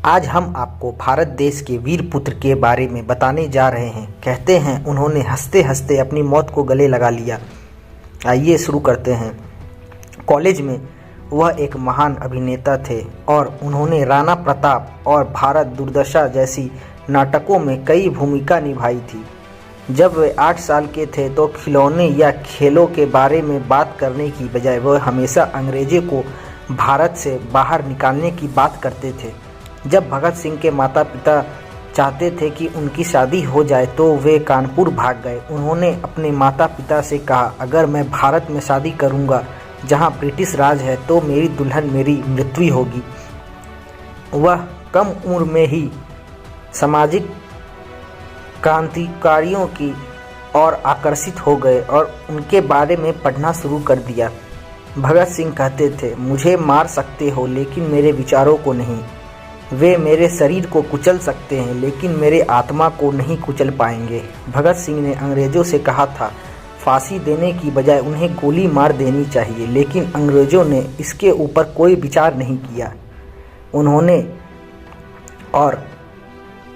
आज हम आपको भारत देश के वीर पुत्र के बारे में बताने जा रहे हैं। कहते हैं उन्होंने हंसते हंसते अपनी मौत को गले लगा लिया। आइए शुरू करते हैं। कॉलेज में वह एक महान अभिनेता थे और उन्होंने राणा प्रताप और भारत दुर्दशा जैसी नाटकों में कई भूमिका निभाई थी। जब वे 8 साल के थे तो खिलौने या खेलों के बारे में बात करने की बजाय वह हमेशा अंग्रेज़ों को भारत से बाहर निकालने की बात करते थे। जब भगत सिंह के माता पिता चाहते थे कि उनकी शादी हो जाए तो वे कानपुर भाग गए। उन्होंने अपने माता पिता से कहा, अगर मैं भारत में शादी करूंगा जहां ब्रिटिश राज है तो मेरी दुल्हन मेरी मृत्यु होगी। वह कम उम्र में ही सामाजिक क्रांतिकारियों की ओर आकर्षित हो गए और उनके बारे में पढ़ना शुरू कर दिया। भगत सिंह कहते थे, मुझे मार सकते हो लेकिन मेरे विचारों को नहीं। वे मेरे शरीर को कुचल सकते हैं लेकिन मेरे आत्मा को नहीं कुचल पाएंगे। भगत सिंह ने अंग्रेज़ों से कहा था, फांसी देने की बजाय उन्हें गोली मार देनी चाहिए, लेकिन अंग्रेज़ों ने इसके ऊपर कोई विचार नहीं किया। उन्होंने और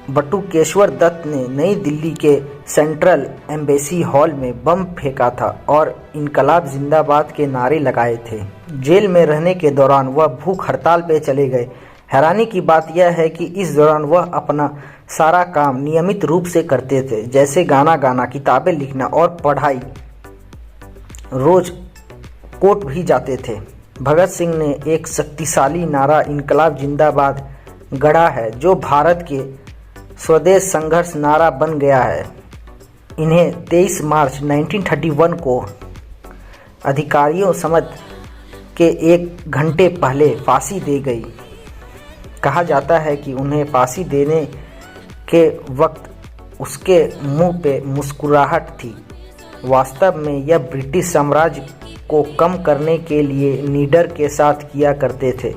बटुकेश्वर दत्त ने नई दिल्ली के सेंट्रल एम्बेसी हॉल में बम फेंका था और इनकलाब जिंदाबाद के नारे लगाए थे। जेल में रहने के दौरान वह भूख हड़ताल पे चले गए। हैरानी की बात यह है कि इस दौरान वह अपना सारा काम नियमित रूप से करते थे, जैसे गाना गाना, किताबें लिखना और पढ़ाई। रोज कोर्ट भी जाते थे। भगत सिंह ने एक शक्तिशाली नारा इनकलाब जिंदाबाद गढ़ा है जो भारत के स्वदेश संघर्ष नारा बन गया है। इन्हें 23 मार्च 1931 को अधिकारियों समझ के 1 घंटे पहले फांसी दी गई। कहा जाता है कि उन्हें फांसी देने के वक्त उसके मुंह पे मुस्कुराहट थी। वास्तव में यह ब्रिटिश साम्राज्य को कम करने के लिए निडर के साथ किया करते थे।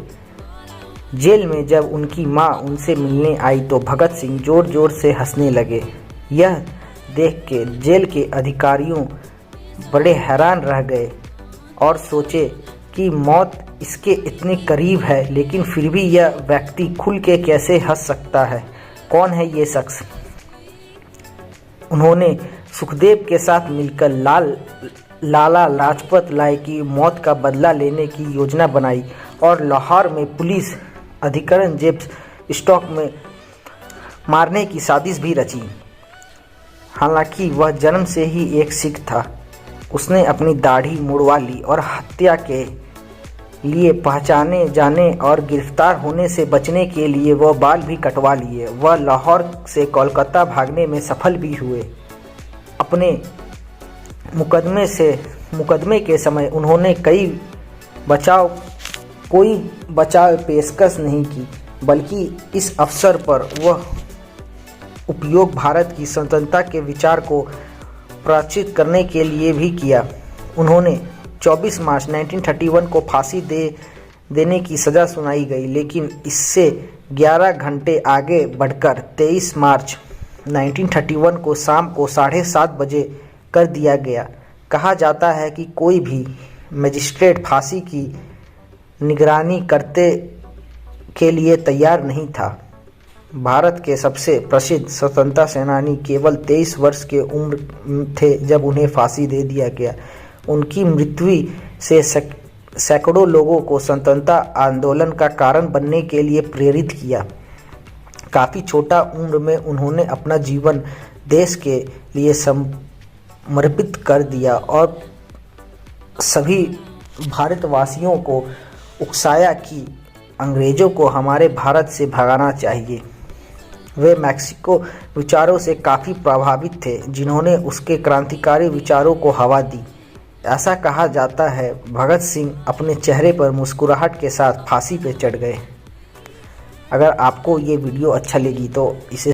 जेल में जब उनकी मां उनसे मिलने आई तो भगत सिंह जोर जोर से हंसने लगे। यह देख के जेल के अधिकारियों बड़े हैरान रह गए और सोचे कि मौत इसके इतने करीब है, लेकिन फिर भी यह व्यक्ति खुल के कैसे हंस सकता है। कौन है ये शख्स? उन्होंने सुखदेव के साथ मिलकर लाला लाजपत राय की मौत का बदला लेने की योजना बनाई और लाहौर में पुलिस अधिकरण जेम्स स्टॉक में मारने की साजिश भी रची। हालांकि वह जन्म से ही एक सिख था। उसने अपनी दाढ़ी मुड़वा ली और हत्या के लिए पहचाने जाने और गिरफ्तार होने से बचने के लिए वह बाल भी कटवा लिए। वह लाहौर से कोलकाता भागने में सफल भी हुए। अपने मुकदमे के समय उन्होंने कोई बचाव पेशकश नहीं की, बल्कि इस अवसर पर वह उपयोग भारत की स्वतंत्रता के विचार को प्रचारित करने के लिए भी किया। उन्होंने 24 मार्च 1931 को फांसी देने की सज़ा सुनाई गई, लेकिन इससे 11 घंटे आगे बढ़कर 23 मार्च 1931 को शाम को 7:30 बजे कर दिया गया। कहा जाता है कि कोई भी मजिस्ट्रेट फांसी की निगरानी करते के लिए तैयार नहीं था। भारत के सबसे प्रसिद्ध स्वतंत्रता सेनानी केवल 23 वर्ष के उम्र थे जब उन्हें फांसी दे दिया गया। उनकी मृत्यु से सैकड़ों लोगों को स्वतंत्रता आंदोलन का कारण बनने के लिए प्रेरित किया। काफ़ी छोटा उम्र में उन्होंने अपना जीवन देश के लिए समर्पित कर दिया और सभी भारतवासियों को उकसाया कि अंग्रेज़ों को हमारे भारत से भगाना चाहिए। वे मैक्सिको विचारों से काफ़ी प्रभावित थे, जिन्होंने उसके क्रांतिकारी विचारों को हवा दी। ऐसा कहा जाता है भगत सिंह अपने चेहरे पर मुस्कुराहट के साथ फांसी पर चढ़ गए। अगर आपको ये वीडियो अच्छा लगी तो इसे